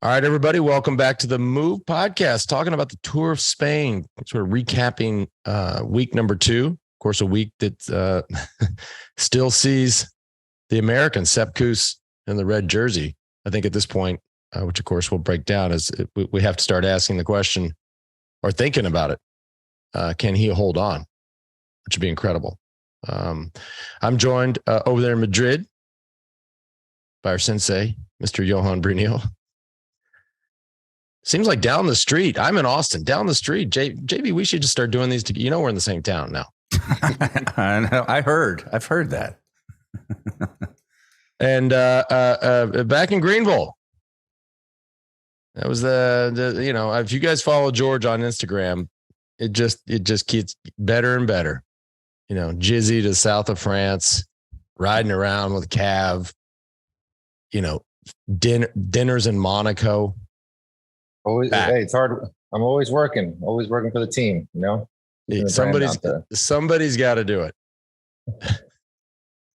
All right, everybody, welcome back to the Move podcast, talking about the Tour of Spain, sort of recapping week number 2. Of course, a week that still sees the American Sepp Kuss in the red jersey. I think at this point, which of course we'll break down, is we have to start asking the question or thinking about it. Can he hold on? Which would be incredible. I'm joined over there in Madrid by our sensei, Mr. Johan Brunel. Seems like down the street. I'm in Austin. Down the street. JB, we should just start doing these together. You know, we're in the same town now. I know. I've heard that. And back in Greenville. That was the if you guys follow George on Instagram, it just gets better and better. You know, Jizzy to south of France, riding around with Cav, dinners in Monaco. Always, hey, it's hard. I'm always working for the team, Somebody's got to do it.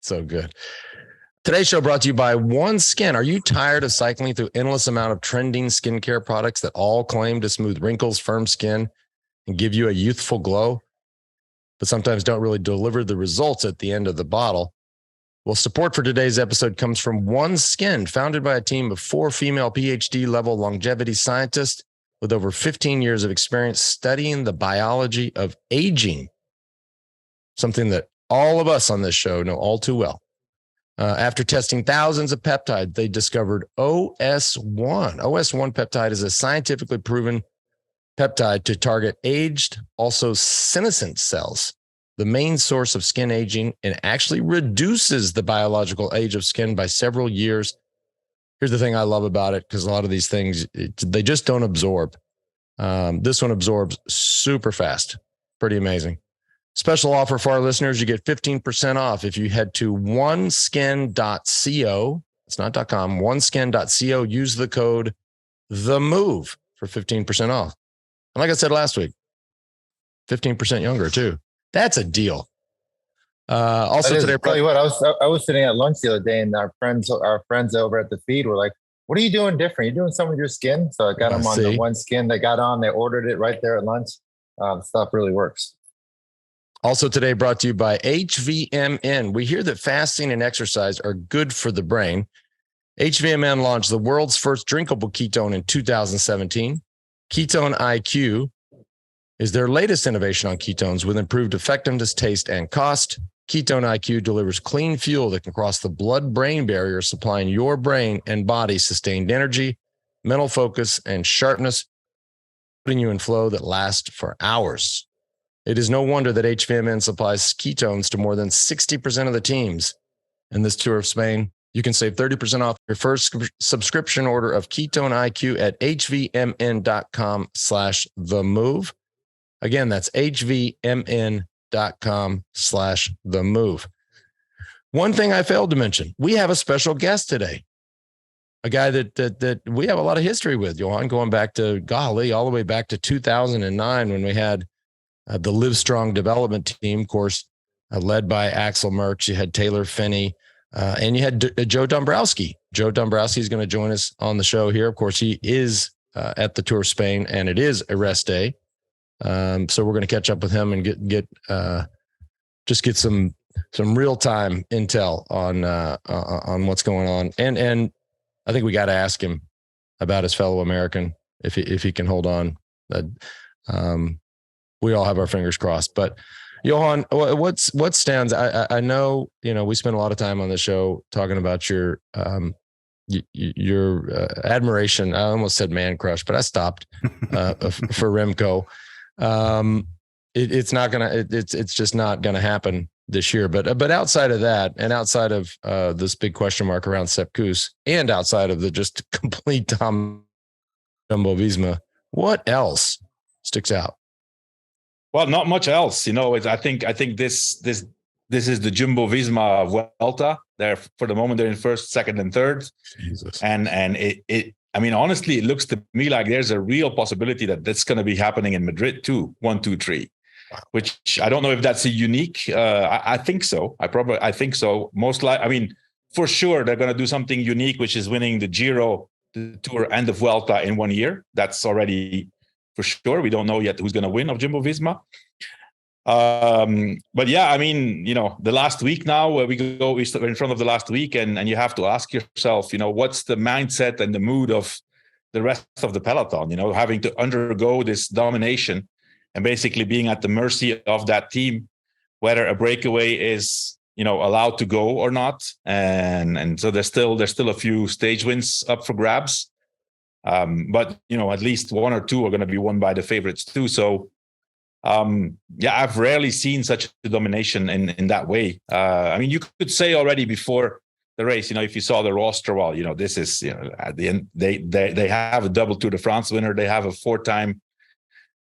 So good. Today's show brought to you by OneSkin. Are you tired of cycling through endless amount of trending skincare products that all claim to smooth wrinkles, firm skin, and give you a youthful glow, but sometimes don't really deliver the results at the end of the bottle? Well, support for today's episode comes from OneSkin, founded by a team of 4 female PhD-level longevity scientists with over 15 years of experience studying the biology of aging, something that all of us on this show know all too well. After testing thousands of peptides, they discovered OS1. OS1 peptide is a scientifically proven peptide to target aged, also senescent cells, the main source of skin aging, and actually reduces the biological age of skin by several years. Here's the thing I love about it, because a lot of these things, they just don't absorb. This one absorbs super fast. Pretty amazing. Special offer for our listeners. You get 15% off if you head to oneskin.co. It's not .com, oneskin.co. Use the code THEMOVE for 15% off. And like I said last week, 15% younger too. That's a deal. Also today, tell you what, I was sitting at lunch the other day, and our friends over at the feed were like, "What are you doing different? You doing something with your skin?" So I got them on the OneSkin. They got on. They ordered it right there at lunch. The stuff really works. Also today, brought to you by HVMN. We hear that fasting and exercise are good for the brain. HVMN launched the world's first drinkable ketone in 2017. Ketone IQ is their latest innovation on ketones with improved effectiveness, taste, and cost. Ketone IQ delivers clean fuel that can cross the blood-brain barrier, supplying your brain and body sustained energy, mental focus, and sharpness, putting you in flow that lasts for hours. It is no wonder that HVMN supplies ketones to more than 60% of the teams in this Tour of Spain. You can save 30% off your first subscription order of Ketone IQ at hvmn.com/themove. Again, that's hvmn.com/themove. One thing I failed to mention, we have a special guest today, a guy that we have a lot of history with, Johan, going back to, all the way back to 2009 when we had the Livestrong development team, of course, led by Axel Merckx. You had Taylor Finney, and you had Joe Dombrowski. Joe Dombrowski is going to join us on the show here. Of course, he is at the Tour of Spain, and it is a rest day. So we're going to catch up with him and get some real time intel on what's going on. And I think we got to ask him about his fellow American, if he can hold on. We all have our fingers crossed, but Johan, what stands? I know, we spent a lot of time on the show talking about your admiration. I almost said man crush, but I stopped for Remco. It's just not gonna happen this year. But outside of that, and outside of this big question mark around Sepp Kuss, and outside of the just complete Jumbo-Visma, what else sticks out? Well, not much else. I think this is the Jumbo-Visma Vuelta. They're, for the moment, they're in first, second, and third. Jesus. And honestly, it looks to me like there's a real possibility that that's going to be happening in Madrid too. 1, 2, 3. Wow. Which I don't know if that's a unique. I think so. I think so. Most likely. For sure, they're going to do something unique, which is winning the Giro the Tour and the Vuelta in 1 year. That's already for sure. We don't know yet who's going to win of Jumbo-Visma. But yeah, I mean, the last week now, we're in front of the last week, and you have to ask yourself, what's the mindset and the mood of the rest of the peloton, having to undergo this domination and basically being at the mercy of that team, whether a breakaway is, allowed to go or not. And so there's still a few stage wins up for grabs. But, at least one or two are going to be won by the favorites too. So, I've rarely seen such a domination in that way. I mean, you could say already before the race, if you saw the roster, well, this is, at the end, they have a double Tour de France winner. They have a 4-time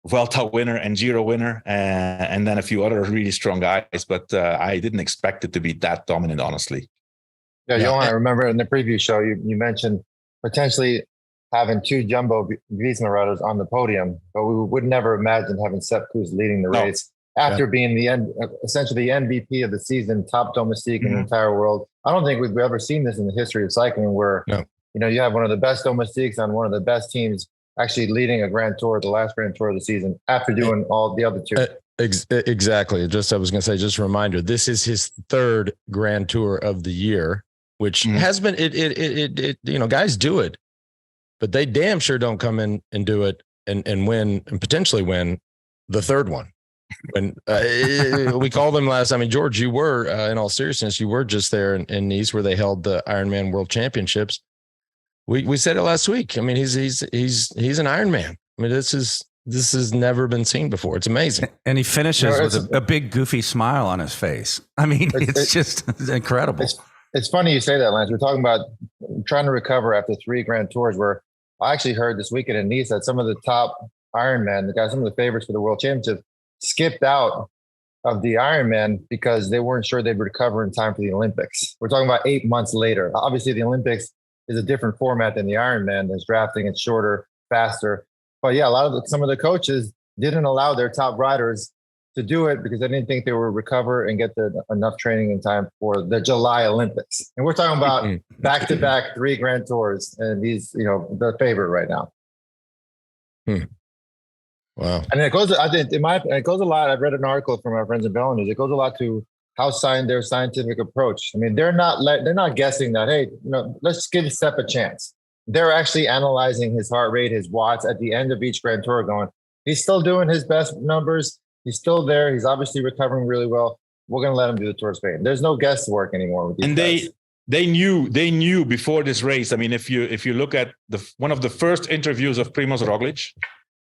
Vuelta winner and Giro winner, and then a few other really strong guys. But I didn't expect it to be that dominant, honestly. Yeah, Johan, I remember in the preview show, you mentioned potentially having 2 Jumbo-Visma riders on the podium, but we would never imagine having Sepp Kuss leading the race after being essentially the MVP of the season, top domestique in the entire world. I don't think we've ever seen this in the history of cycling where, you have one of the best domestiques on one of the best teams actually leading a Grand Tour, the last Grand Tour of the season, after doing all the other 2. Exactly. I was going to say, just a reminder, this is his 3rd Grand Tour of the year, which has been, guys do it, but they damn sure don't come in and do it and win and potentially win the 3rd one. When we called them last, I mean, George, you were, in all seriousness, you were just there in Nice where they held the Ironman World Championships. We said it last week. I mean, he's an Ironman. I mean, this has never been seen before. It's amazing. And he finishes with a big goofy smile on his face. I mean, it's just incredible. It's funny you say that, Lance. We're talking about trying to recover after 3 Grand Tours, where I actually heard this weekend in Nice that some of the top Ironman, some of the favorites for the World Championship, skipped out of the Ironman because they weren't sure they'd recover in time for the Olympics. We're talking about 8 months later. Obviously, the Olympics is a different format than the Ironman. There's drafting, it's shorter, faster. But yeah, some of the coaches didn't allow their top riders to do it because they didn't think they would recover and get enough training in time for the July Olympics. And we're talking about back-to-back 3 Grand Tours, and he's, the favorite right now. Wow. And it goes, I think, it goes a lot. I've read an article from our friends at Bell News. It goes a lot to how their scientific approach. I mean, they're not guessing that, hey, let's give Sepp a chance. They're actually analyzing his heart rate, his watts at the end of each Grand Tour, going, he's still doing his best numbers. He's still there. He's obviously recovering really well. We're going to let him do the Tour of Spain. There's no guesswork anymore with these guys. They knew before this race. I mean, if you look at one of the first interviews of Primoz Roglic,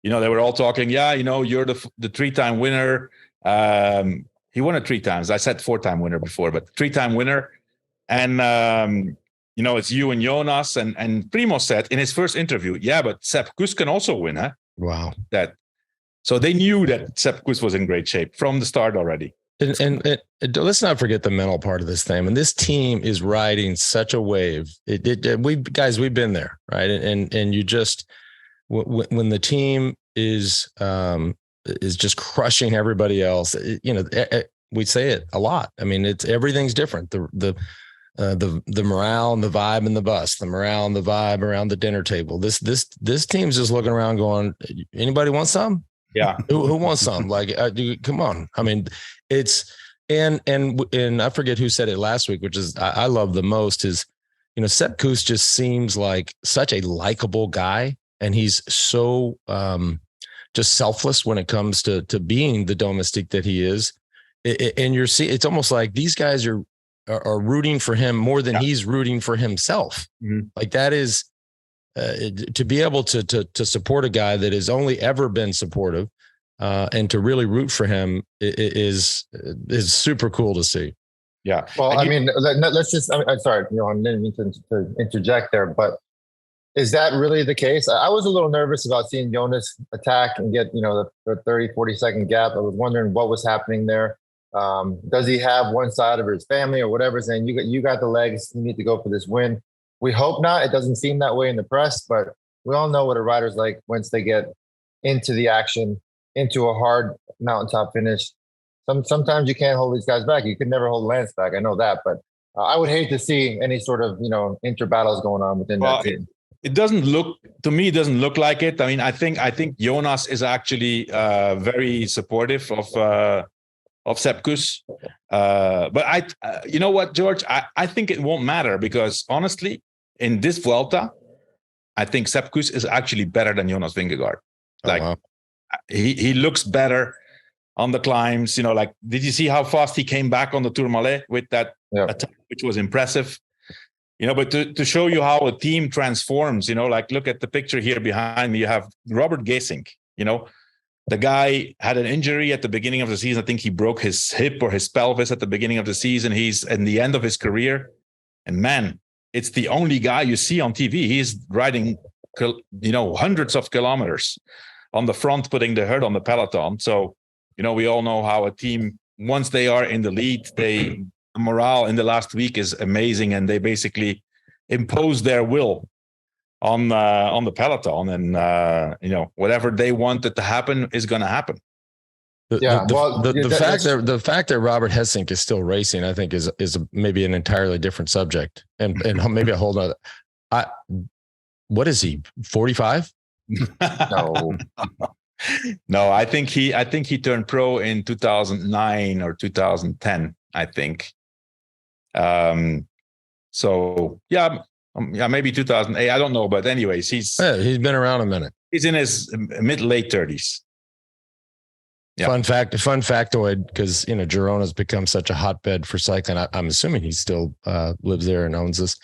they were all talking, you're the 3-time winner. He won it 3 times. I said 4-time winner before, but 3-time winner. And, it's you and Jonas. And Primoz said in his first interview, but Sepp Kuss can also win, huh? Wow. So they knew that Sepp Kuss was in great shape from the start already. And let's not forget the mental part of this thing. And this team is riding such a wave. We've been there, right? And you just, when the team is just crushing everybody else, we say it a lot. I mean, everything's different. The morale and the vibe in the bus, the morale and the vibe around the dinner table. This team's just looking around going, anybody want some? Yeah. Who wants some? Like, come on. I mean, it's, and I forget who said it last week, which is, I love the most is, Sepp Kuss just seems like such a likable guy. And he's so, just selfless when it comes to being the domestique that he is. And you're seeing, it's almost like these guys are rooting for him more than he's rooting for himself. Mm-hmm. Like that is, to be able to support a guy that has only ever been supportive, and to really root for him is super cool to see. Yeah. Well, let's just, I'm sorry, I didn't mean to interject there, but is that really the case? I was a little nervous about seeing Jonas attack and get, the 30, 40-second gap. I was wondering what was happening there. Does he have one side of his family or whatever saying, you got the legs, you need to go for this win? We hope not. It doesn't seem that way in the press, but we all know what a rider's like once they get into the action, into a hard mountaintop finish. Sometimes you can't hold these guys back. You could never hold Lance back. I know that, but I would hate to see any sort of, inter battles going on within that team. It doesn't look to me. It doesn't look like it. I mean, I think Jonas is actually very supportive of Sepp Kuss. But you know what, George? I think it won't matter because honestly, in this Vuelta, I think Sepp Kuss is actually better than Jonas Vingegaard. Like he looks better on the climbs. You know, like did you see how fast he came back on the Tourmalet with that attack, which was impressive? You know, but to show you how a team transforms, you know, like look at the picture here behind me. You have Robert Gesink. You know, the guy had an injury at the beginning of the season. I think he broke his hip or his pelvis at the beginning of the season. He's in the end of his career. And man, it's the only guy you see on TV. He's riding, you know, hundreds of kilometers on the front, putting the hurt on the peloton. So, you know, we all know how a team, once they are in the lead, the morale in the last week is amazing. And they basically impose their will on the peloton, and you know, whatever they wanted to happen is going to happen. The fact that Robert Hessin is still racing, I think, is maybe an entirely different subject, and maybe a whole nother. What is he? 45? No. I think he turned pro in 2009 or 2010. I think. So yeah, maybe 2008. I don't know, but anyways, he's been around a minute. He's in his late 30s. Yeah. Fun factoid, because you know Girona's become such a hotbed for cycling. I'm assuming he still lives there and owns this.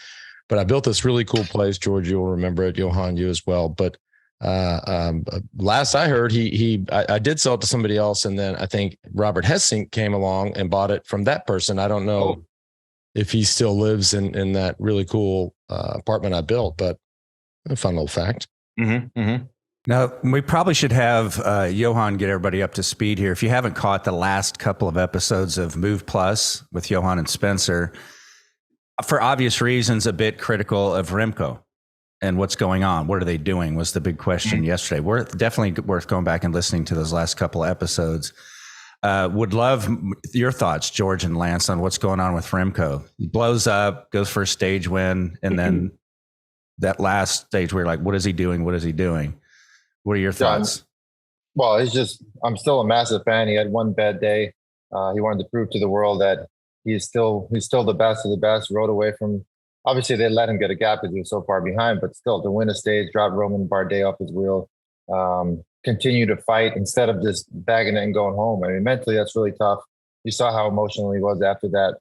But I built this really cool place, George. You'll remember it, Johan, you as well. But last I heard, I did sell it to somebody else, and then I think Robert Hessin came along and bought it from that person. I don't know if he still lives in that really cool apartment I built, but a fun little fact. Mm-hmm, mm-hmm. Now, we probably should have Johan get everybody up to speed here. If you haven't caught the last couple of episodes of Move Plus with Johan and Spencer, for obvious reasons, a bit critical of Remco and what's going on. What are they doing was the big question yesterday. We're definitely worth going back and listening to those last couple of episodes. Would love your thoughts, George and Lance, on what's going on with Remco. He blows up, goes for a stage win, and then that last stage where you're like, what is he doing? What is he doing? What are your thoughts? Well, I'm still a massive fan. He had one bad day. He wanted to prove to the world that he's still the best of the best. Rode away from, obviously they let him get a gap because he was so far behind, but still to win a stage, drop Roman Bardet off his wheel, continue to fight instead of just bagging it and going home. I mean, mentally that's really tough. You saw how emotional he was after that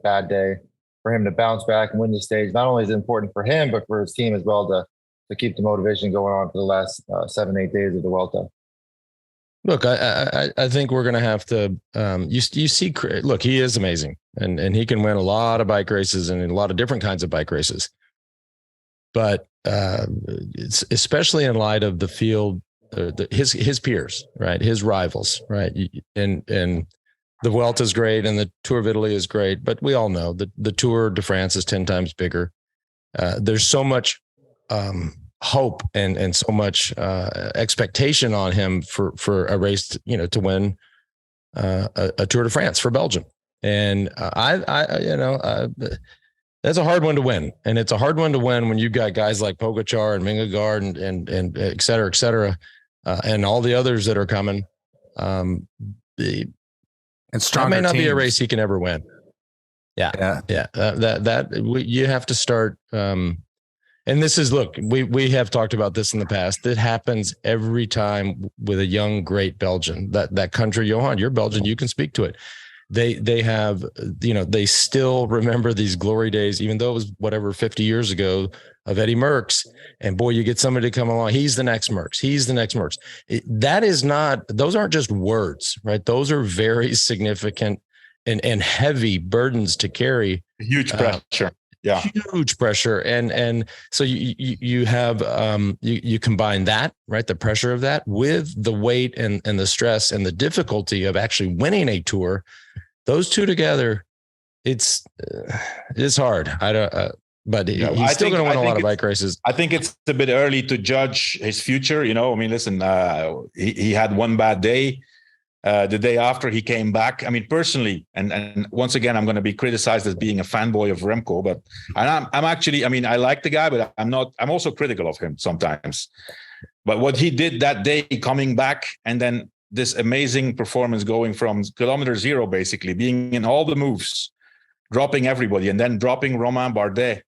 bad day. For him to bounce back and win the stage, not only is it important for him, but for his team as well to keep the motivation going on for the last 7-8 days of the Vuelta. Look, I think we're going to have to, you see, look, he is amazing and he can win a lot of bike races and a lot of different kinds of bike races. But it's especially in light of the field, his peers, right? His rivals, right? And the Vuelta is great and the Tour of Italy is great, but we all know that the Tour de France is 10 times bigger. There's so much hope and so much expectation on him for a race, to win a Tour de France for Belgium. And that's a hard one to win. And it's a hard one to win when you've got guys like Pogacar and Vingegaard and et cetera, and all the others that are coming. And stronger that may not teams. be a race he can ever win. Yeah. You have to start. And this is, look, we have talked about this in the past. It happens every time with a young, great Belgian. That country, Johan, you're Belgian, you can speak to it. They have, they still remember these glory days, even though it was 50 years ago, of Eddie Merckx. And boy, you get somebody to come along. He's the next Merckx. He's the next Merckx. Those aren't just words, right? Those are very significant and heavy burdens to carry. Huge pressure. Yeah. Huge pressure. And so you have, you combine that, right? The pressure of that with the weight and the stress and the difficulty of actually winning a tour. Those two together, it's hard. But he's still going to win a lot of bike races. I think it's a bit early to judge his future. I mean, listen, he had one bad day. The day after he came back, I mean, personally, and once again, I'm going to be criticized as being a fanboy of Remco, but I'm actually, I mean, I like the guy, but I'm also critical of him sometimes. But what he did that day, coming back, and then this amazing performance going from kilometer zero, basically being in all the moves, dropping everybody, and then dropping Romain Bardet,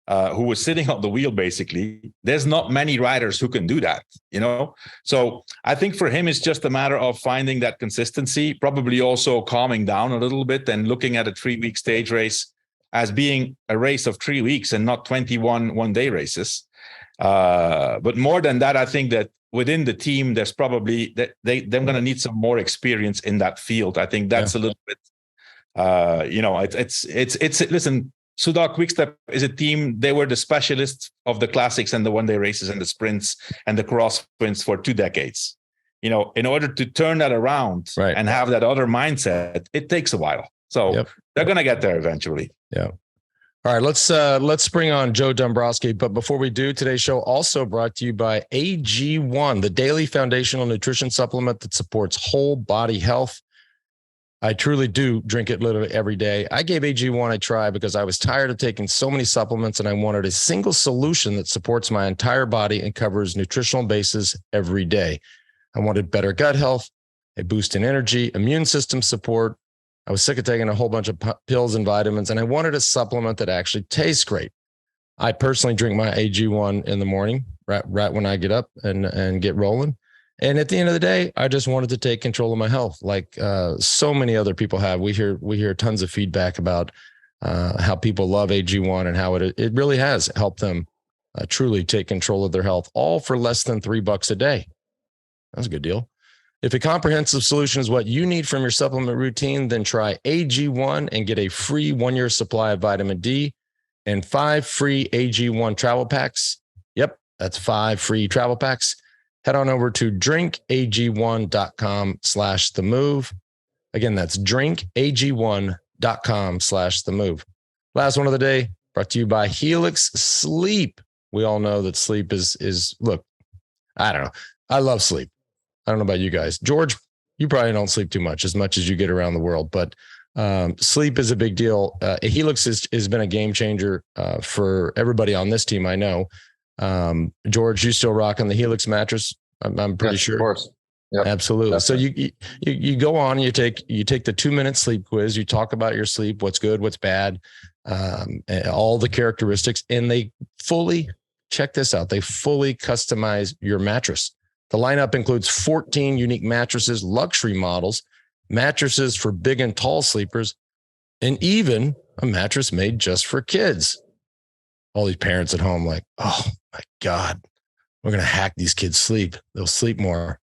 who was sitting on the wheel, basically. There's not many riders who can do that, you know? So I think for him, it's just a matter of finding that consistency, probably also calming down a little bit and looking at a 3-week stage race as being a race of 3 weeks and not 21 one-day races. But more than that, I think that within the team, there's probably that they're going to need some more experience in that field. I think that's a little bit, you know, it's listen, Soudal Quickstep is a team. They were the specialists of the classics and the one-day races and the sprints and the cross sprints for 2 decades. You know, in order to turn that around and have that other mindset, it takes a while. So they're going to get there eventually. Yeah. All right, let's bring on Joe Dombrowski. But before we do, today's show also brought to you by AG1, the daily foundational nutrition supplement that supports whole body health. I truly do drink it literally every day. I gave AG1 a try because I was tired of taking so many supplements and I wanted a single solution that supports my entire body and covers nutritional bases every day. I wanted better gut health, a boost in energy, immune system support. I was sick of taking a whole bunch of pills and vitamins, and I wanted a supplement that actually tastes great. I personally drink my AG1 in the morning, right when I get up and get rolling. And at the end of the day, I just wanted to take control of my health, like so many other people have. We hear tons of feedback about how people love AG1 and how it really has helped them truly take control of their health, all for less than $3 a day. That's a good deal. If a comprehensive solution is what you need from your supplement routine, then try AG1 and get a free 1-year supply of vitamin D and 5 free AG1 travel packs. Yep, that's 5 free travel packs. Head on over to drinkag1.com/themove. Again, that's drinkag1.com/themove. Last one of the day brought to you by Helix Sleep. We all know that sleep is look, I don't know. I love sleep. I don't know about you guys. George, you probably don't sleep too much as you get around the world, but sleep is a big deal. Helix has been a game changer for everybody on this team. I know. George, you still rocking the Helix mattress? I'm pretty sure. Of course. Yep, absolutely. Definitely. So you go on, you take the 2-minute sleep quiz. You talk about your sleep, what's good, what's bad, all the characteristics, and they fully check this out. They fully customize your mattress. The lineup includes 14 unique mattresses, luxury models, mattresses for big and tall sleepers, and even a mattress made just for kids. All these parents at home like, oh my God, we're going to hack these kids' sleep. They'll sleep more.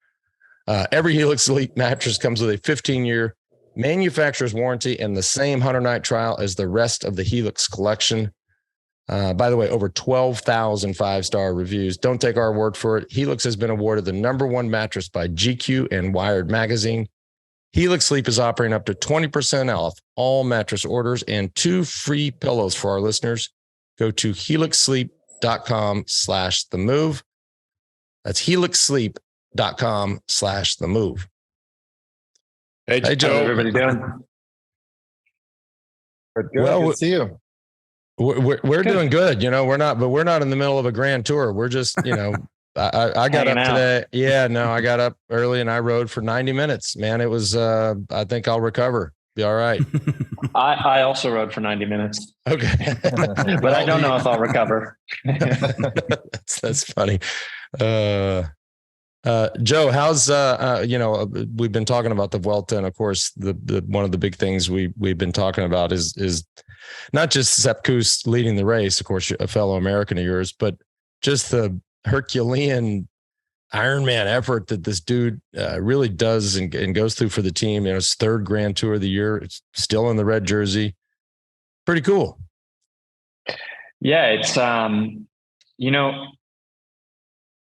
Every Helix Sleep mattress comes with a 15-year manufacturer's warranty and the same 100-night trial as the rest of the Helix collection. By the way, over 12,000 5-star reviews. Don't take our word for it. Helix has been awarded the #1 mattress by GQ and Wired magazine. Helix Sleep is offering up to 20% off all mattress orders and 2 free pillows for our listeners. Go to helixsleep.com/themove. That's helixsleep.com/themove. Hey, Joe. How's everybody doing? Good to see you. We're doing good. You know, we're not in the middle of a grand tour. We're just, you know, I got up today. Yeah, no, I got up early and I rode for 90 minutes, man. It was, I think I'll recover. Be all right. I also rode for 90 minutes. Okay. But I don't know if I'll recover. That's funny. Joe, how's, we've been talking about the Vuelta, and of course the one of the big things we've been talking about is not just Sepp Kuss leading the race, of course, a fellow American of yours, but just the Herculean Ironman effort that this dude really does and goes through for the team. You know, his 3rd Grand Tour of the year. It's still in the red jersey. Pretty cool. Yeah, it's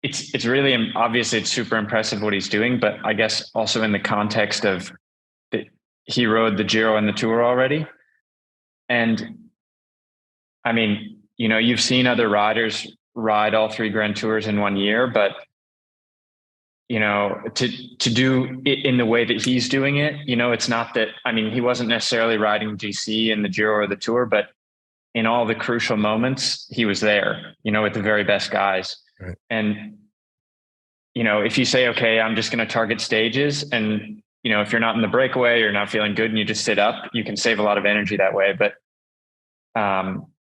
it's really, obviously it's super impressive what he's doing, but I guess also in the context of he rode the Giro and the Tour already. And I mean, you know, you've seen other riders ride all 3 Grand Tours in 1 year, but to do it in the way that he's doing it. It's not that, he wasn't necessarily riding GC in the Giro or the Tour, but in all the crucial moments, he was there, with the very best guys. Right. And, if you say, okay, I'm just going to target stages, and, if you're not in the breakaway, you're not feeling good and you just sit up, you can save a lot of energy that way. But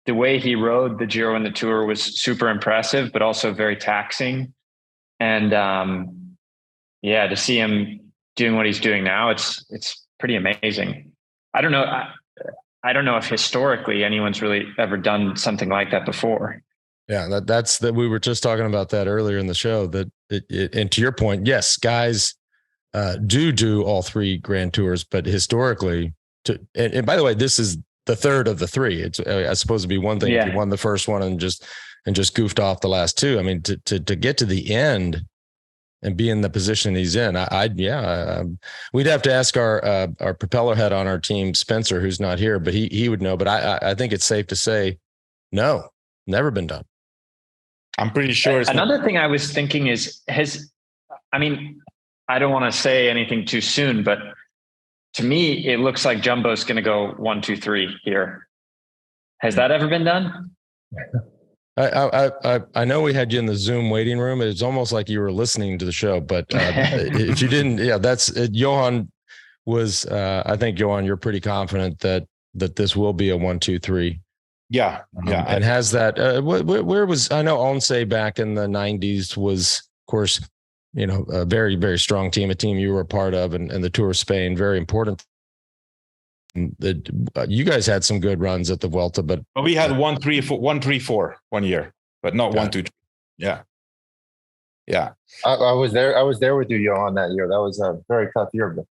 the way he rode the Giro and the Tour was super impressive, but also very taxing. And to see him doing what he's doing now, it's pretty amazing. I don't know if historically anyone's really ever done something like that before. Yeah, that's that. We were just talking about that earlier in the show. That and to your point, yes, guys do all 3 Grand Tours, but historically, and by the way, this is the third of the 3. It's supposed to be one thing if you won the first one and just goofed off the last 2. I mean, to get to the end and be in the position he's in, we'd have to ask our propeller head on our team, Spencer, who's not here, but he would know. But I think it's safe to say, no, never been done. I'm pretty sure. Another thing I was thinking is, I don't want to say anything too soon, but to me, it looks like Jumbo's going to go 1, 2, 3 here. Has that ever been done? I know we had you in the Zoom waiting room. It's almost like you were listening to the show, but if you didn't, that's Johan was. I think Johan, you're pretty confident that this will be a 1, 2, 3. Yeah. And has that? Where was I know Onse back in the 90s was, of course, a very, very strong team, a team you were a part of, and the Tour of Spain, very important. You guys had some good runs at the Vuelta, but we had 1, 3, 4 one year, but not 1, 2, 3. Yeah. I was there with you, Johan, that year. That was a very tough year. But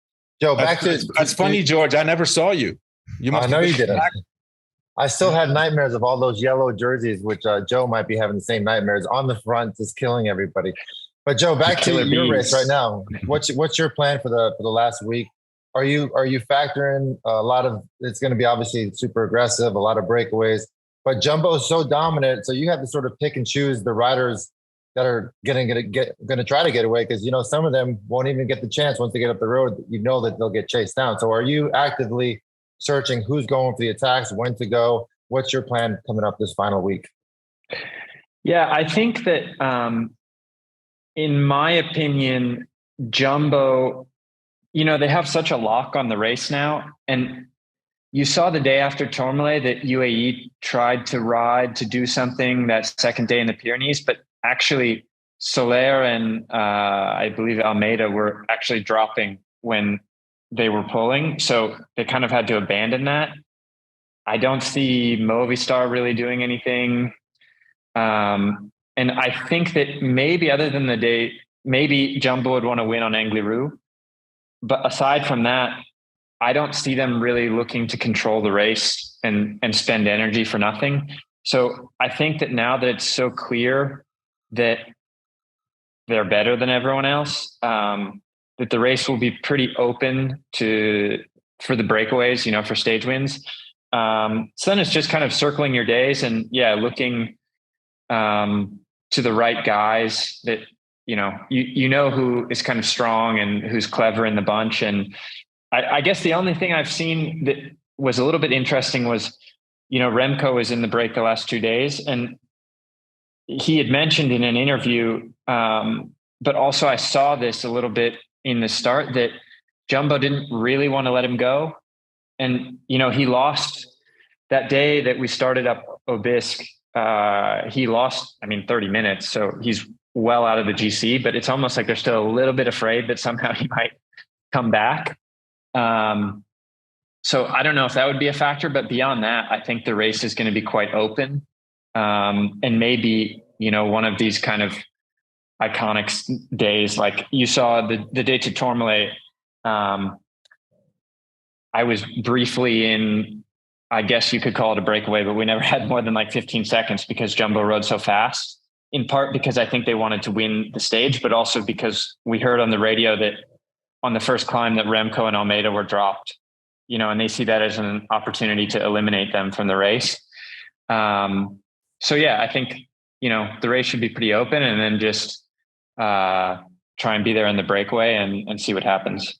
Joe, that's funny, George. I never saw you. I know you didn't. I still had nightmares of all those yellow jerseys, which Joe might be having the same nightmares on the front, just killing everybody. But Joe, back to your race right now. What's your plan for the last week? Are you factoring a lot of? It's going to be obviously super aggressive, a lot of breakaways. But Jumbo is so dominant, so you have to sort of pick and choose the riders that are going to try to get away, because some of them won't even get the chance once they get up the road. That they'll get chased down. So are you actively searching who's going for the attacks, when to go? What's your plan coming up this final week? Yeah, I think that in my opinion, Jumbo, they have such a lock on the race now. And you saw the day after Tourmalet that UAE tried to do something that second day in the Pyrenees, but actually Soler and I believe Almeida were actually dropping when they were pulling. So they kind of had to abandon that. I don't see Movistar really doing anything. And I think that maybe other than the day, maybe Jumbo would want to win on Angliru. But aside from that, I don't see them really looking to control the race and spend energy for nothing. So I think that now that it's so clear that they're better than everyone else, that the race will be pretty open for the breakaways, for stage wins. So then it's just kind of circling your days and looking to the right guys that, who is kind of strong and who's clever in the bunch. And I guess the only thing I've seen that was a little bit interesting was, Remco was in the break the last 2 days, and he had mentioned in an interview, but also I saw this a little bit in the start, that Jumbo didn't really want to let him go. And, he lost that day that we started up Obisque. He lost, 30 minutes. So he's well out of the GC, but it's almost like they're still a little bit afraid that somehow he might come back. So I don't know if that would be a factor, but beyond that, I think the race is going to be quite open. And maybe, one of these kind of iconic days, like you saw the day to Tourmalet. I was briefly in, I guess you could call it a breakaway, but we never had more than like 15 seconds because Jumbo rode so fast, in part because I think they wanted to win the stage, but also because we heard on the radio that on the first climb that Remco and Almeida were dropped, and they see that as an opportunity to eliminate them from the race. So yeah, I think, the race should be pretty open, and then just try and be there in the breakaway and see what happens.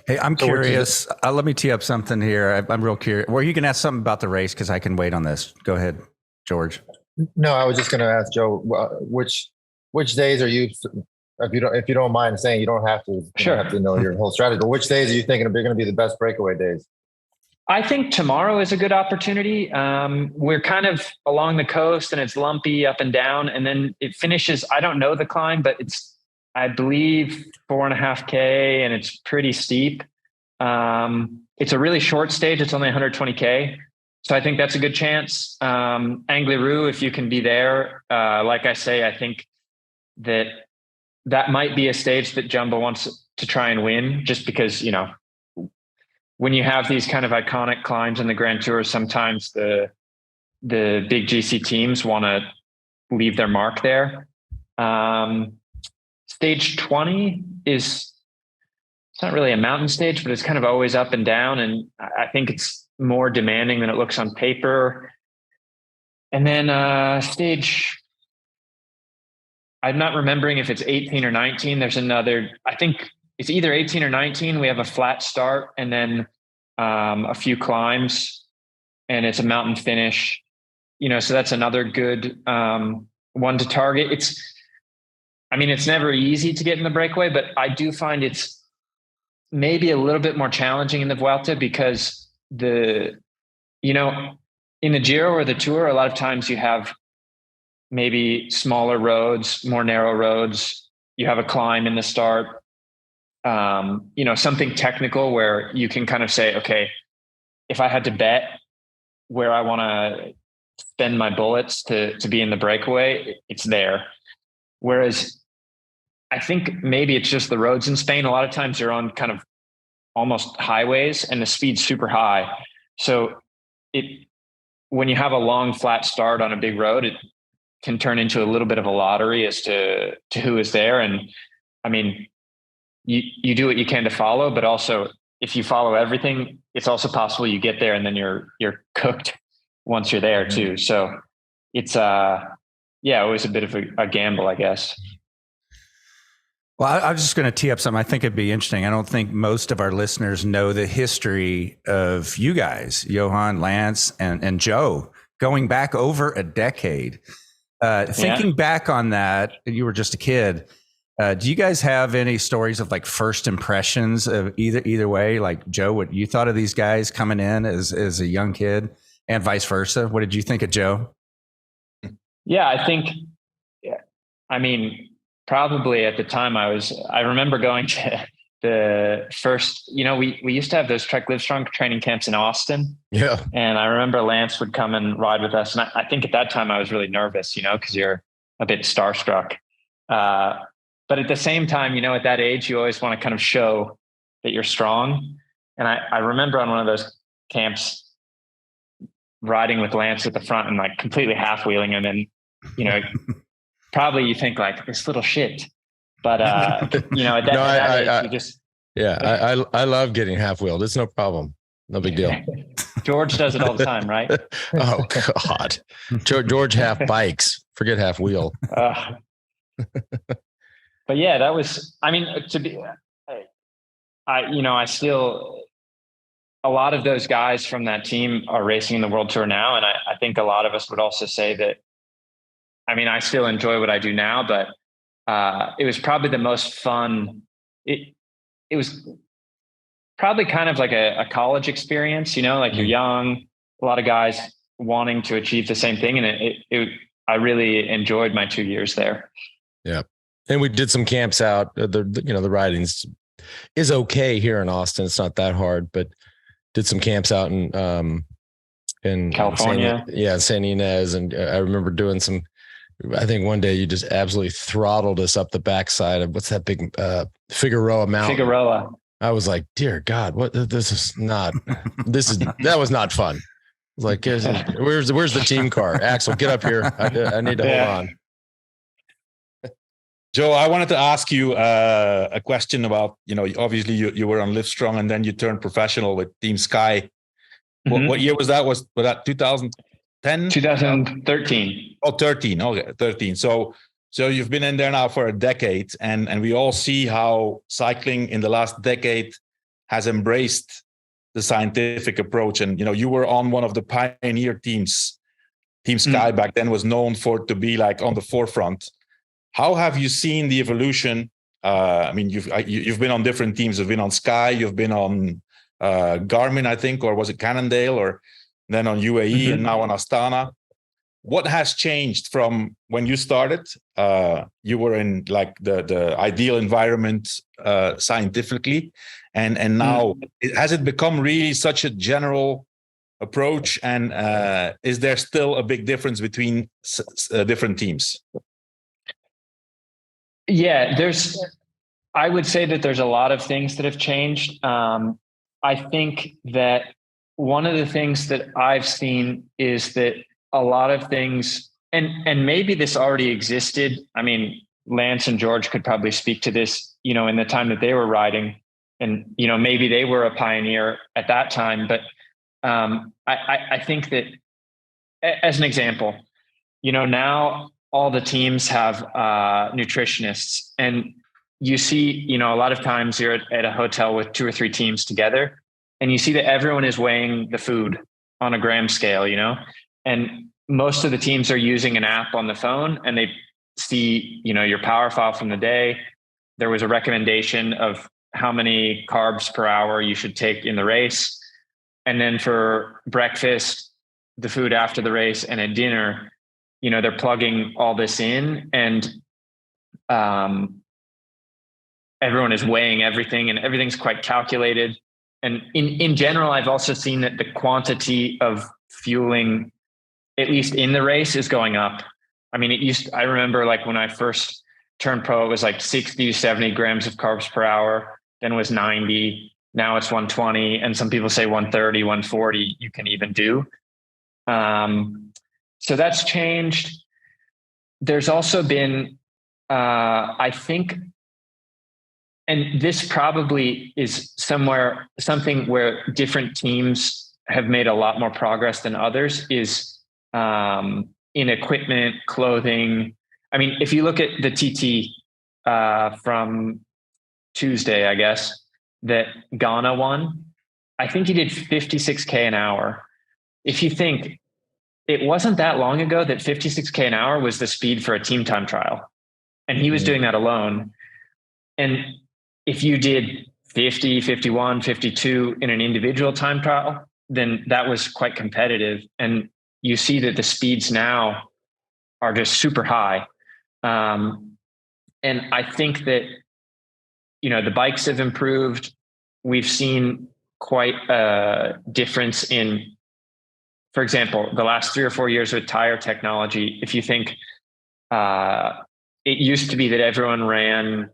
Hey, I'm curious. Let me tee up something here. I'm real curious. Well, you can ask something about the race because I can wait on this. Go ahead, George. No, I was just going to ask Joe, which days are you, if you don't mind saying, you don't have to, sure. Have to know your whole strategy, but which days are you thinking are going to be the best breakaway days? I think tomorrow is a good opportunity. We're kind of along the coast and it's lumpy up and down. And then it finishes, I don't know the climb, but it's, I believe 4.5K and it's pretty steep. It's a really short stage. It's only 120K. So I think that's a good chance. Angliru, if you can be there, like I say, I think that might be a stage that Jumbo wants to try and win, just because, you know, when you have these kind of iconic climbs in the Grand Tour, sometimes the big GC teams want to leave their mark there. Stage 20 it's not really a mountain stage, but it's kind of always up and down. And I think it's more demanding than it looks on paper. And then stage, I'm not remembering if it's 18 or 19. There's another, I think it's either 18 or 19. We have a flat start and then a few climbs and it's a mountain finish, you know, so that's another good one to target. It's never easy to get in the breakaway, but I do find it's maybe a little bit more challenging in the Vuelta because in the Giro or the Tour, a lot of times you have maybe smaller roads, more narrow roads. You have a climb in the start, something technical where you can kind of say, okay, if I had to bet where I want to spend my bullets to be in the breakaway, it's there. Whereas I think maybe it's just the roads in Spain. A lot of times you're on kind of almost highways and the speed's super high. So when you have a long flat start on a big road, it can turn into a little bit of a lottery as to who is there. And I mean, you do what you can to follow, but also if you follow everything, it's also possible you get there and then you're cooked once you're there too. So it's always a bit of a gamble, I guess. Well, I was just going to tee up something. I think it'd be interesting. I don't think most of our listeners know the history of you guys, Johan, Lance, and Joe, going back over a decade. Thinking back on that, you were just a kid. Do you guys have any stories of like first impressions of either way? Like Joe, what you thought of these guys coming in as a young kid, and vice versa? What did you think of Joe? Yeah, I think, probably at the time I remember going to the first, we used to have those Trek Livestrong training camps in Austin. Yeah. And I remember Lance would come and ride with us. And I think at that time I was really nervous, because you're a bit starstruck. But at the same time, at that age, you always want to kind of show that you're strong. And I remember on one of those camps riding with Lance at the front and like completely half wheeling him. And, probably you think like this little shit, but at that age, you just. Yeah. I love getting half wheeled. It's no problem. No big deal. George does it all the time, right? Oh God. George half bikes, forget half wheel. But yeah, that was, I still, a lot of those guys from that team are racing in the World Tour now. And I think a lot of us would also say that, I still enjoy what I do now, but it was probably the most fun. It was probably kind of like a college experience, like you're young, a lot of guys wanting to achieve the same thing. And I really enjoyed my 2 years there. Yeah. And we did some camps out. The riding is okay here in Austin. It's not that hard, but did some camps out in California. San Ynez. And I remember doing some. I think one day you just absolutely throttled us up the backside of what's that big Figueroa Mountain. Figueroa. I was like, dear God, what? That was not fun. I was like, where's the team car? Axel, get up here. I need to hold on. Joe, I wanted to ask you a question about, obviously you were on Livestrong and then you turned professional with Team Sky. Mm-hmm. What year was that? Was that 2010? 2013. Oh, 13. Okay, 13. So So you've been in there now for a decade, and we all see how cycling in the last decade has embraced the scientific approach. And, you were on one of the pioneer teams. Team Sky back then was known for to be like on the forefront. How have you seen the evolution? You've been on different teams. You've been on Sky, you've been on Garmin, I think, or was it Cannondale, or then on UAE, and now on Astana. What has changed from when you started? You were in like the ideal environment scientifically, and now has it become really such a general approach? And is there still a big difference between different teams? Yeah, I would say that there's a lot of things that have changed. I think that one of the things that I've seen is that a lot of things, and maybe this already existed. I mean, Lance and George could probably speak to this, in the time that they were riding, and, maybe they were a pioneer at that time. But I think that, as an example, now all the teams have nutritionists, and you see, a lot of times you're at a hotel with 2 or 3 teams together, and you see that everyone is weighing the food on a gram scale, and most of the teams are using an app on the phone, and they see, your power file from the day. There was a recommendation of how many carbs per hour you should take in the race. And then for breakfast, the food after the race, and at dinner, they're plugging all this in, and everyone is weighing everything, and everything's quite calculated. And in general, I've also seen that the quantity of fueling, at least in the race, is going up. I mean, I remember like when I first turned pro, it was like 60 to 70 grams of carbs per hour. Then it was 90. Now it's 120. And some people say 130, 140, you can even do. So that's changed. There's also been, I think, and this probably is something where different teams have made a lot more progress than others, is in equipment, clothing. I mean, if you look at the TT from Tuesday, I guess, that Ghana won, I think he did 56K an hour. If you think, it wasn't that long ago that 56K an hour was the speed for a team time trial, and he was doing that alone. And if you did 50, 51, 52 in an individual time trial, then that was quite competitive. And you see that the speeds now are just super high. And I think that, the bikes have improved. We've seen quite a difference in, for example, the last 3 or 4 years with tire technology. If you think, it used to be that everyone ran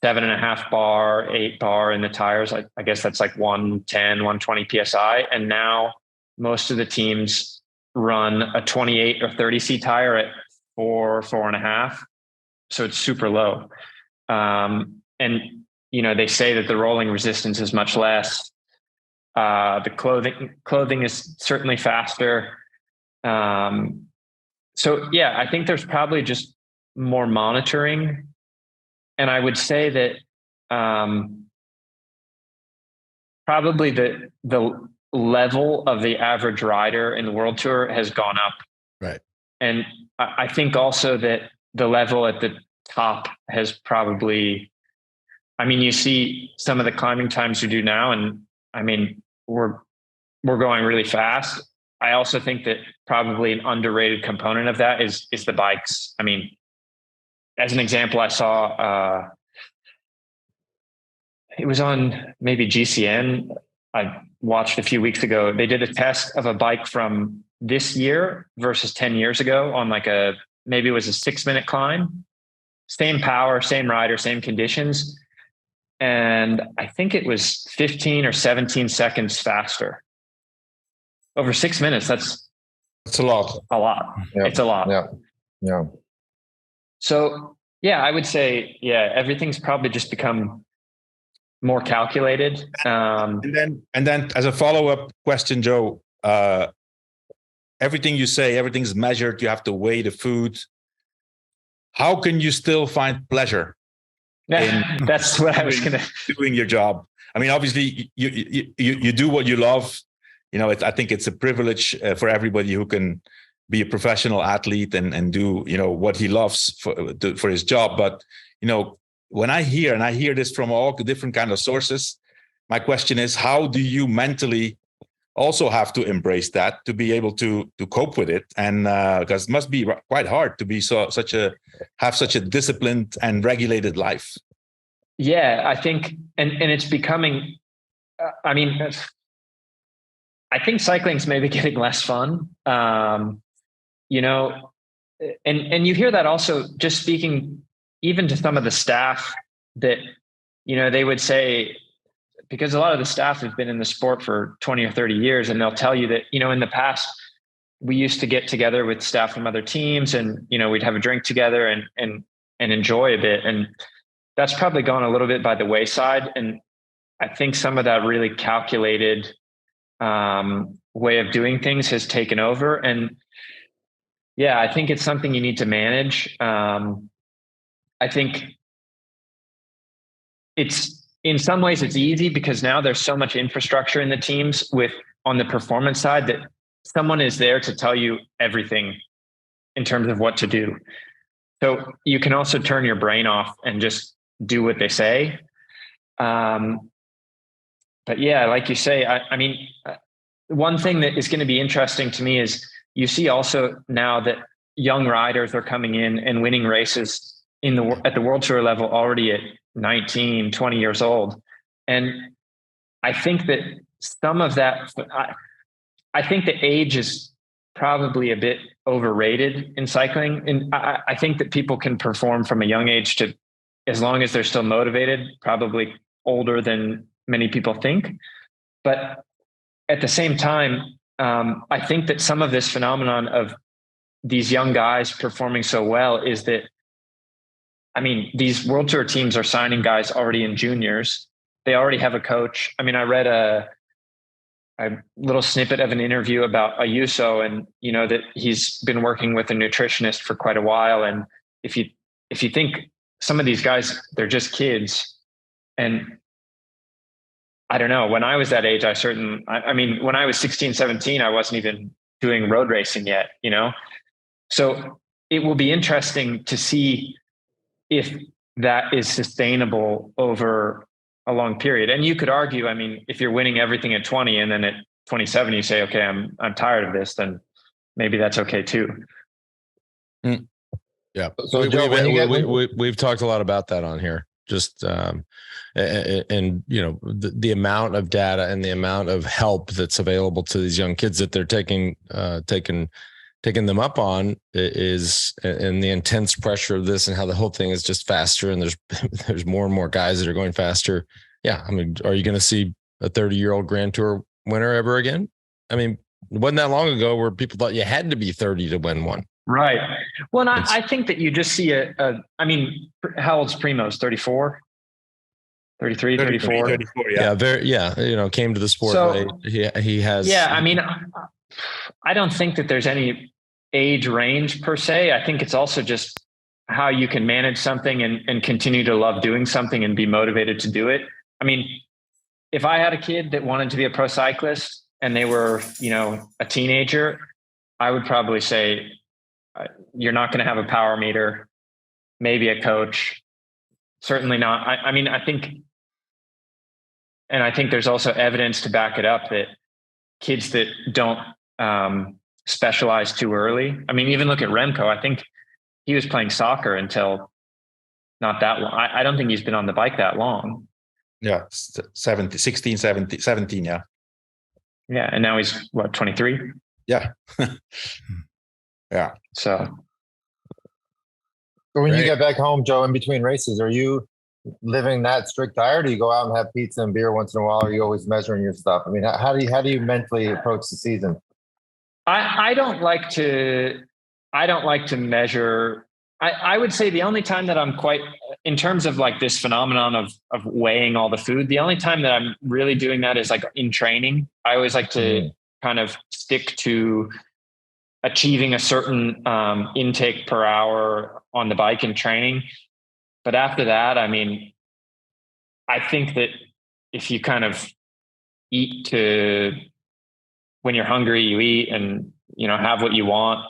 7.5 bar, 8 bar in the tires. I guess that's like 110, 120 PSI. And now most of the teams run a 28 or 30C tire at 4.5. So it's super low. And, they say that the rolling resistance is much less. The clothing is certainly faster. So yeah, I think there's probably just more monitoring. And I would say that probably the level of the average rider in the World Tour has gone up. Right. And I think also that the level at the top has probably, you see some of the climbing times we do now, and we're going really fast. I also think that probably an underrated component of that is the bikes. As an example, I saw, it was on maybe GCN. I watched a few weeks ago. They did a test of a bike from this year versus 10 years ago on maybe it was a 6-minute climb, same power, same rider, same conditions. And I think it was 15 or 17 seconds faster over 6 minutes. That's a lot. A lot. Yep. It's a lot. Yeah. Yeah. So yeah, I would say, everything's probably just become more calculated. And then as a follow-up question, Joe, everything you say, everything's measured. You have to weigh the food. how can you still find pleasure that's what I was going to doing your job? I mean, obviously you do what you love. You know, I think it's a privilege for everybody who can be a professional athlete and do, you know, what he loves for his job. But, you know, when I hear this from all different kind of sources, my question is, how do you mentally also have to embrace that to be able to cope with it? And because it must be quite hard to be have such a disciplined and regulated life. Yeah, I think, and it's becoming, I mean, I think cycling's maybe getting less fun. You know, and you hear that also just speaking even to some of the staff that, you know, they would say, because a lot of the staff have been in the sport for 20 or 30 years, and they'll tell you that, you know, in the past, we used to get together with staff from other teams and, you know, we'd have a drink together and enjoy a bit. And that's probably gone a little bit by the wayside. And I think some of that really calculated way of doing things has taken over. And yeah, I think it's something you need to manage. I think it's, in some ways it's easy because now there's so much infrastructure in the teams on the performance side that someone is there to tell you everything in terms of what to do. So you can also turn your brain off and just do what they say. But yeah, like you say, I mean, one thing that is going to be interesting to me is you see also now that young riders are coming in and winning races at the World Tour level already at 19, 20 years old. And I think that some of that, I think the age is probably a bit overrated in cycling. And I think that people can perform from a young age to, as long as they're still motivated, probably older than many people think. But at the same time, I think that some of this phenomenon of these young guys performing so well is that, I mean, these World Tour teams are signing guys already in juniors. They already have a coach. I mean, I read a little snippet of an interview about Ayuso, and, you know, that he's been working with a nutritionist for quite a while. And if you think some of these guys, they're just kids. And I don't know, when I was that age, I mean, when I was 16, 17, I wasn't even doing road racing yet, you know? So it will be interesting to see if that is sustainable over a long period. And you could argue, I mean, if you're winning everything at 20 and then at 27, you say, okay, I'm tired of this, then maybe that's okay too. Mm. Yeah. So Joe, we've talked a lot about that on here. Just, and you know, the amount of data and the amount of help that's available to these young kids that they're taking them up on is, and the intense pressure of this and how the whole thing is just faster. And there's more and more guys that are going faster. Yeah. I mean, are you going to see a 30-year-old Grand Tour winner ever again? I mean, it wasn't that long ago where people thought you had to be 30 to win one. Right. Well, and I think that you just see I mean, how old's Primo's? 34? 33, 34? 34, yeah. You know, came to the sport late. He has. Yeah. I mean, I don't think that there's any age range per se. I think it's also just how you can manage something and continue to love doing something and be motivated to do it. I mean, if I had a kid that wanted to be a pro cyclist and they were, you know, a teenager, I would probably say, you're not going to have a power meter, maybe a coach, certainly not. I mean, I think there's also evidence to back it up that kids that don't specialize too early. I mean, even look at Remco. I think he was playing soccer until not that long. I don't think he's been on the bike that long. Yeah. 16, 17. Yeah. Yeah. And now he's what, 23? Yeah. Yeah. So when you get back home, Joe, in between races, are you living that strict diet, or do you go out and have pizza and beer once in a while? Or are you always measuring your stuff? I mean, how do you mentally approach the season? I don't like to measure. I would say the only time that I'm quite, in terms of like this phenomenon of weighing all the food, the only time that I'm really doing that is like in training. I always like to kind of stick to achieving a certain intake per hour on the bike and training. But after that, I mean, I think that if you kind of eat to, when you're hungry, you eat and, you know, have what you want.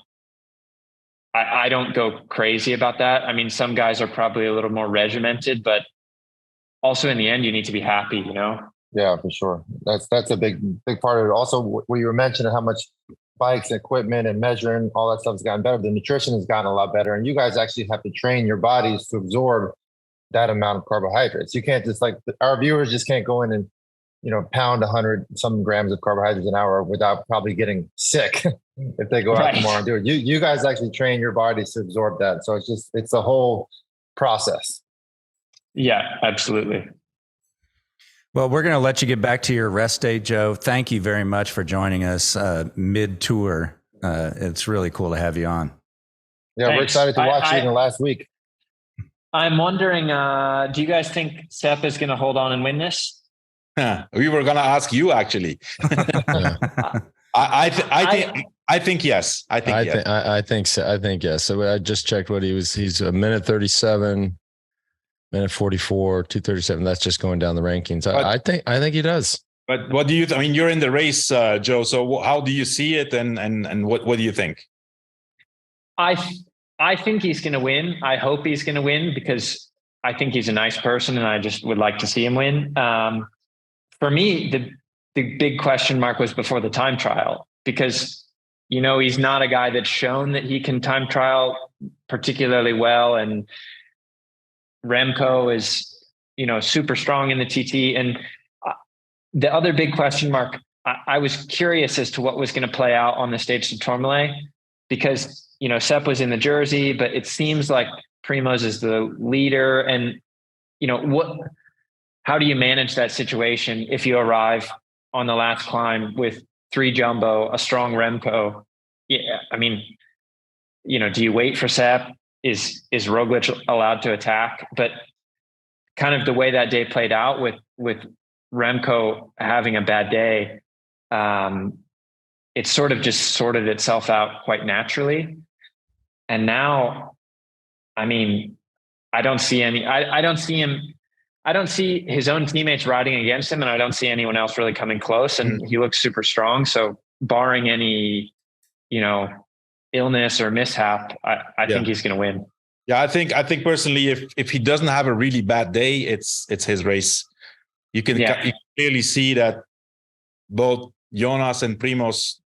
I don't go crazy about that. I mean, some guys are probably a little more regimented, but also in the end, you need to be happy, you know? Yeah, for sure. That's a big part of it. Also, what you were mentioning, how much bikes, equipment, and measuring, all that stuff has gotten better. The nutrition has gotten a lot better. And you guys actually have to train your bodies to absorb that amount of carbohydrates. You can't just, like, our viewers just can't go in and, you know, pound 100 some grams of carbohydrates an hour without probably getting sick if they go out tomorrow and do it. You guys actually train your bodies to absorb that. So it's a whole process. Yeah, absolutely. Well, we're going to let you get back to your rest day, Joe. Thank you very much for joining us mid-tour. It's really cool to have you on. Yeah, Thanks. We're excited to watch you in the last week. I'm wondering, do you guys think Sepp is going to hold on and win this? We were going to ask you, actually. I think yes. I think so. I think yes. So I just checked what he's a minute 37, minute 44, 2:37. That's just going down the rankings. I think he does. But what do you? I mean, you're in the race, Joe. So how do you see it, and what do you think? I think he's going to win. I hope he's going to win because I think he's a nice person, and I just would like to see him win. For me, the big question mark was before the time trial, because, you know, he's not a guy that's shown that he can time trial particularly well. And Remco is, you know, super strong in the TT. And the other big question mark, I was curious as to what was going to play out on the stage to Tourmalet, because, you know, Sepp was in the jersey, but it seems like Primoz is the leader. And, you know, how do you manage that situation if you arrive on the last climb with 3 Jumbo, a strong Remco? Yeah, I mean, you know, do you wait for Sepp? Is Roglic allowed to attack? But kind of the way that day played out with Remco having a bad day, it sort of just sorted itself out quite naturally. And now, I mean, I don't see his own teammates riding against him, and I don't see anyone else really coming close. And he looks super strong. So barring any, you know, illness or mishap, I think he's going to win. Yeah, I think personally, if he doesn't have a really bad day, it's his race. You can clearly see that both Jonas and Primoz,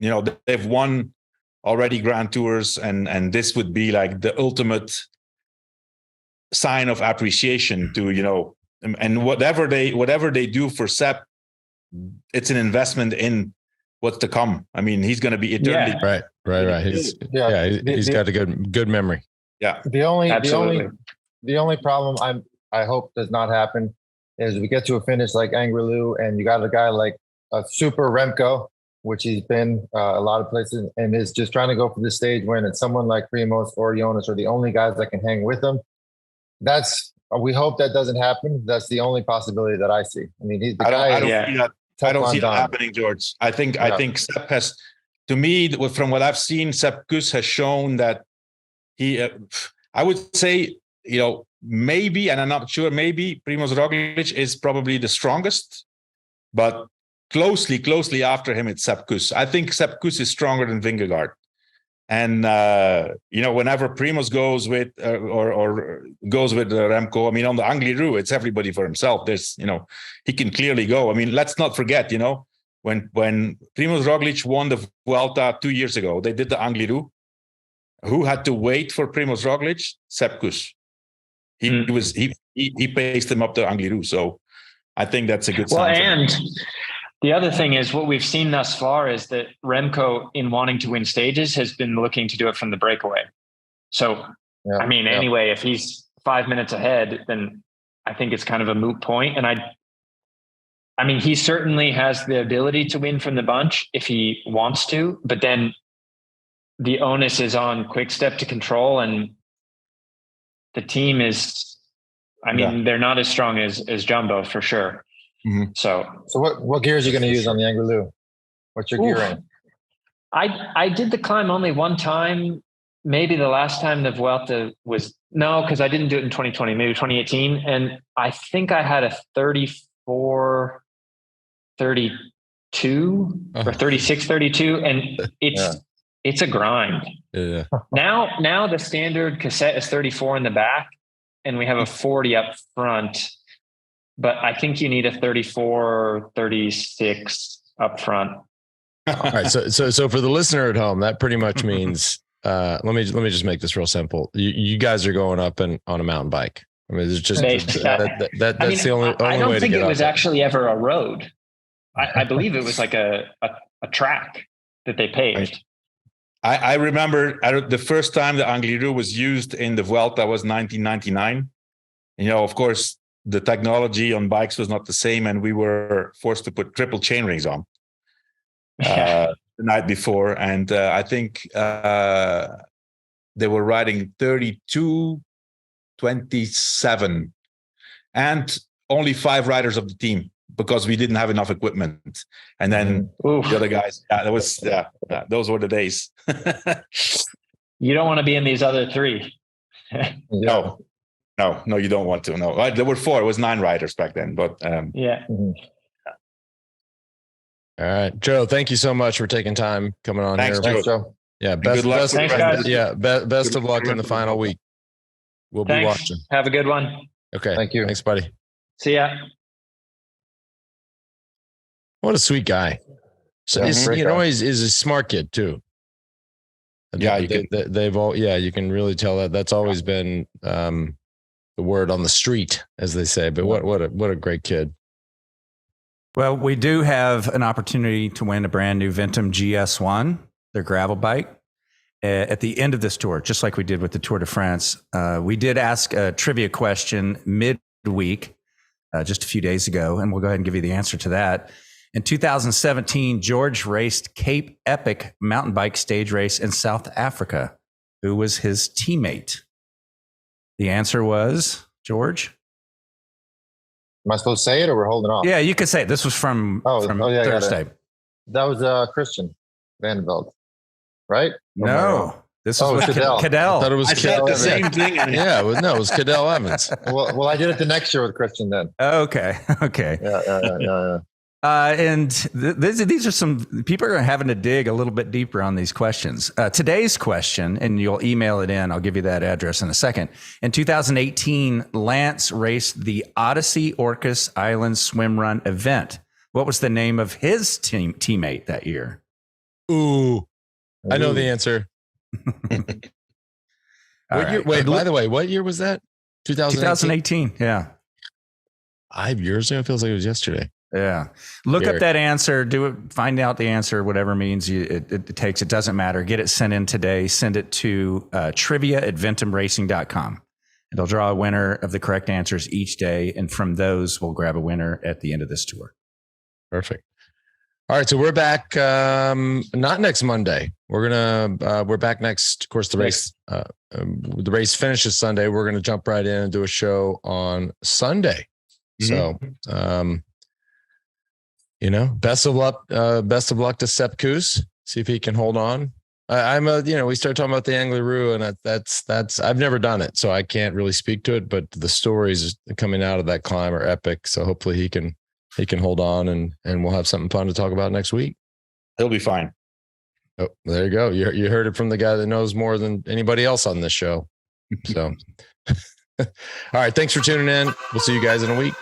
you know, they've won already Grand Tours, and this would be like the ultimate sign of appreciation to, you know, and whatever they do for Sepp, it's an investment in what's to come. I mean, he's going to be eternally right. He's got a good memory. Yeah. The only problem I hope does not happen is we get to a finish like Angliru, and you got a guy like a super Remco, which he's been a lot of places, and is just trying to go for the stage win, and someone like Primoz or Jonas are the only guys that can hang with him. We hope that doesn't happen. That's the only possibility that I see. I mean, I don't see that happening, George. I think Sepp has, to me, from what I've seen, Sepp Kuss has shown that he, I would say, you know, maybe, and I'm not sure, maybe Primoz Roglic is probably the strongest, but closely after him, it's Sepp Kuss. I think Sepp Kuss is stronger than Vingegaard. And, you know, whenever Primoz goes with or goes with Remco, I mean, on the Angliru, it's everybody for himself. There's, you know, he can clearly go. I mean, let's not forget, you know, when Primoz Roglic won the Vuelta 2 years ago, they did the Angliru. Who had to wait for Primoz Roglic? Sepp Kuss. He paced him up the Angliru. So I think that's a good sign. Well, and the other thing is, what we've seen thus far is that Remco, in wanting to win stages, has been looking to do it from the breakaway. So, I mean, anyway, if he's 5 minutes ahead, then I think it's kind of a moot point. And I mean, he certainly has the ability to win from the bunch if he wants to, but then the onus is on Quick-Step to control, and the team is, I mean, they're not as strong as Jumbo for sure. Mm-hmm. So what gears are you going to use on the Angliru? What's your gearing? I did the climb only one time. Maybe the last time the Vuelta was, no, because I didn't do it in 2020, maybe 2018. And I think I had a 34, 32 or 36, 32. And it's a grind. Yeah. Now the standard cassette is 34 in the back and we have a 40 up front, but I think you need a 34, 36 up front. All right. So for the listener at home, that pretty much means, let me just make this real simple. You guys are going up on a mountain bike. I mean, it's just that's the only way to get up. I don't think it was actually ever a road. I believe it was like a track that they paved. I remember the first time the Angliru was used in the Vuelta was 1999. Of course, the technology on bikes was not the same, and we were forced to put triple chain rings on the night before. And I think they were riding 32-27 and only 5 riders of the team, because we didn't have enough equipment. And then the other guys, those were the days. You don't want to be in these other 3. No, you don't want to. No, there were 4. It was 9 riders back then, but yeah. All right, Joe, thank you so much for taking time coming on here. Thanks, Joe. Yeah, best of luck in the final week. We'll be watching. Have a good one. Okay. Thank you. Thanks, buddy. See ya. What a sweet guy. So he's a smart kid too. Yeah, they've all. Yeah, you can really tell that. That's always been the word on the street, as they say. But what a great kid. Well, we do have an opportunity to win a brand new Ventum GS1, their gravel bike, at the end of this tour, just like we did with the Tour de France. We did ask a trivia question midweek, just a few days ago, and we'll go ahead and give you the answer to that. In 2017, George raced Cape Epic mountain bike stage race in South Africa. Who was his teammate? The answer was, George? Am I supposed to say it, or we're holding off? Yeah, you can say it. This was from Thursday. That was Christian Vanderveld, right? No, this was Cadell. I thought it was Cadell. The same thing. Yeah, it was Cadell Evans. Well, I did it the next year with Christian then. Okay. Yeah. And these are some people are having to dig a little bit deeper on these questions. Today's question, and you'll email it in. I'll give you that address in a second. In 2018, Lance raced the Odyssey Orcas Island Swimrun event. What was the name of his teammate that year? Ooh, I know the answer. Year, wait, by the way, what year was that? 2018. Yeah. 5 years ago. It feels like it was yesterday. Yeah. Look up that answer, do it, find out the answer, whatever means it takes. It doesn't matter. Get it sent in today. Send it to trivia@ventumracing.com. It'll draw a winner of the correct answers each day. And from those, we'll grab a winner at the end of this tour. Perfect. All right. So we're back, not next Monday. We're back next, of course, the race finishes Sunday. We're going to jump right in and do a show on Sunday. So, best of luck to Sepp Kuss. See if he can hold on. We start talking about the Angliru, and that's I've never done it, so I can't really speak to it. But the stories coming out of that climb are epic. So hopefully he can hold on, and we'll have something fun to talk about next week. He'll be fine. Oh, there you go. You heard it from the guy that knows more than anybody else on this show. So, all right. Thanks for tuning in. We'll see you guys in a week.